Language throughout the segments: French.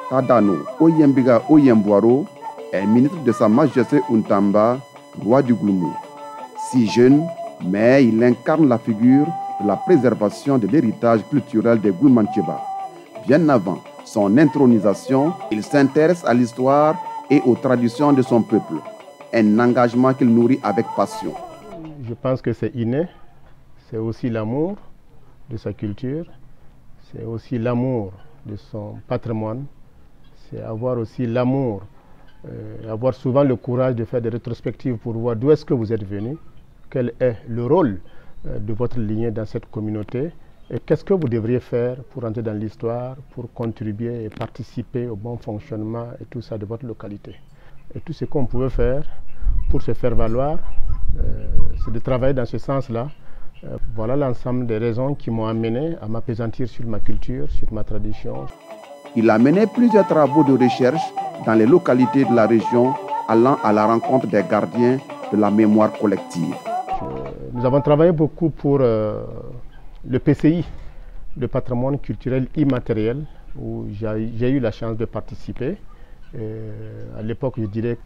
Tadano Oyembiga Oyemboiro est ministre de Sa Majesté Untamba, roi du Goulmou. Si jeune, mais il incarne la figure de la préservation de l'héritage culturel des Goulmantcheba. Bien avant son intronisation, il s'intéresse à l'histoire et aux traditions de son peuple, un engagement qu'il nourrit avec passion. Je pense que c'est inné, c'est aussi l'amour de sa culture, c'est aussi l'amour de son patrimoine, c'est avoir aussi l'amour, avoir souvent le courage de faire des rétrospectives pour voir d'où est-ce que vous êtes venu, quel est le rôle de votre lignée dans cette communauté et qu'est-ce que vous devriez faire pour entrer dans l'histoire, pour contribuer et participer au bon fonctionnement et tout ça de votre localité. Et tout ce qu'on pouvait faire pour se faire valoir, c'est de travailler dans ce sens-là. Voilà l'ensemble des raisons qui m'ont amené à m'appesantir sur ma culture, sur ma tradition. Il a mené plusieurs travaux de recherche dans les localités de la région allant à la rencontre des gardiens de la mémoire collective. Nous avons travaillé beaucoup pour le PCI, le patrimoine culturel immatériel, où j'ai eu la chance de participer. À l'époque, je dirais,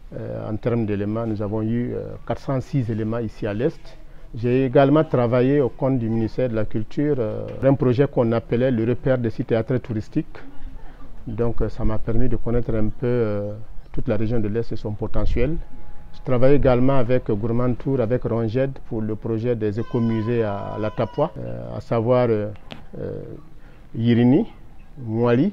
en termes d'éléments, nous avons eu 406 éléments ici à l'Est. J'ai également travaillé au compte du ministère de la Culture, un projet qu'on appelait le repère des sites théâtraux touristiques. Donc ça m'a permis de connaître un peu toute la région de l'Est et son potentiel. Je travaille également avec Gourmantour, avec Ronged pour le projet des écomusées à la Tapua, à savoir Yirini, Mwali,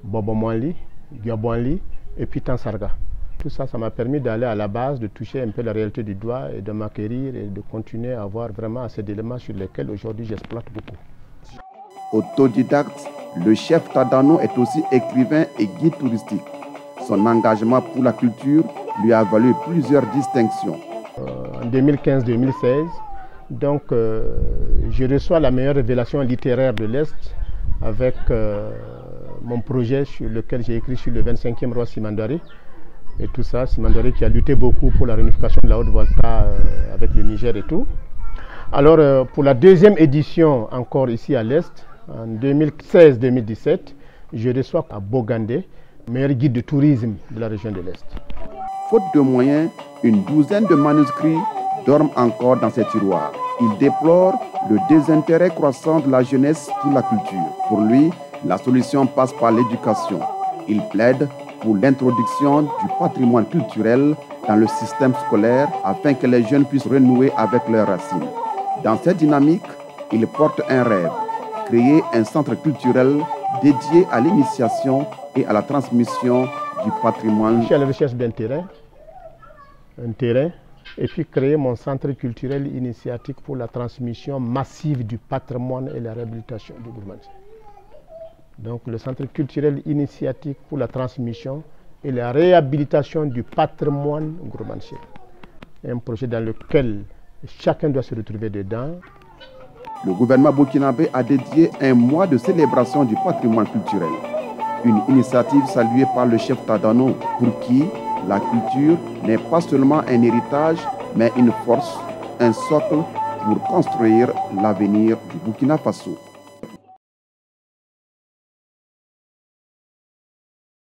Bobomwali, Gabouanli et puis Tansarga. Tout ça, ça m'a permis d'aller à la base, de toucher un peu la réalité du doigt et de m'acquérir et de continuer à avoir vraiment assez d'éléments sur lesquels aujourd'hui j'exploite beaucoup. Autodidacte, le chef Tadano est aussi écrivain et guide touristique. Son engagement pour la culture lui a valu plusieurs distinctions. En 2015-2016, donc, je reçois la meilleure révélation littéraire de l'Est avec mon projet sur lequel j'ai écrit sur le 25e roi Simandari. Et tout ça, Simandari qui a lutté beaucoup pour la réunification de la Haute-Volta avec le Niger et tout. Alors, pour la deuxième édition, encore ici à l'Est, en 2016-2017, je reçois à Bogandé, meilleur guide de tourisme de la région de l'Est. Faute de moyens, une douzaine de manuscrits dorment encore dans ses tiroirs. Il déplore le désintérêt croissant de la jeunesse pour la culture. Pour lui, la solution passe par l'éducation. Il plaide pour l'introduction du patrimoine culturel dans le système scolaire afin que les jeunes puissent renouer avec leurs racines. Dans cette dynamique, il porte un rêve, créer un centre culturel dédié à l'initiation et à la transmission du patrimoine. Je suis à la recherche d'un terrain, et puis créer mon centre culturel initiatique pour la transmission massive du patrimoine et la réhabilitation du Gourmandcheb. Donc le centre culturel initiatique pour la transmission et la réhabilitation du patrimoine Gourmandcheb. Un projet dans lequel chacun doit se retrouver dedans. Le gouvernement burkinabé a dédié un mois de célébration du patrimoine culturel. Une initiative saluée par le chef Tadano, pour qui la culture n'est pas seulement un héritage, mais une force, un socle pour construire l'avenir du Burkina Faso.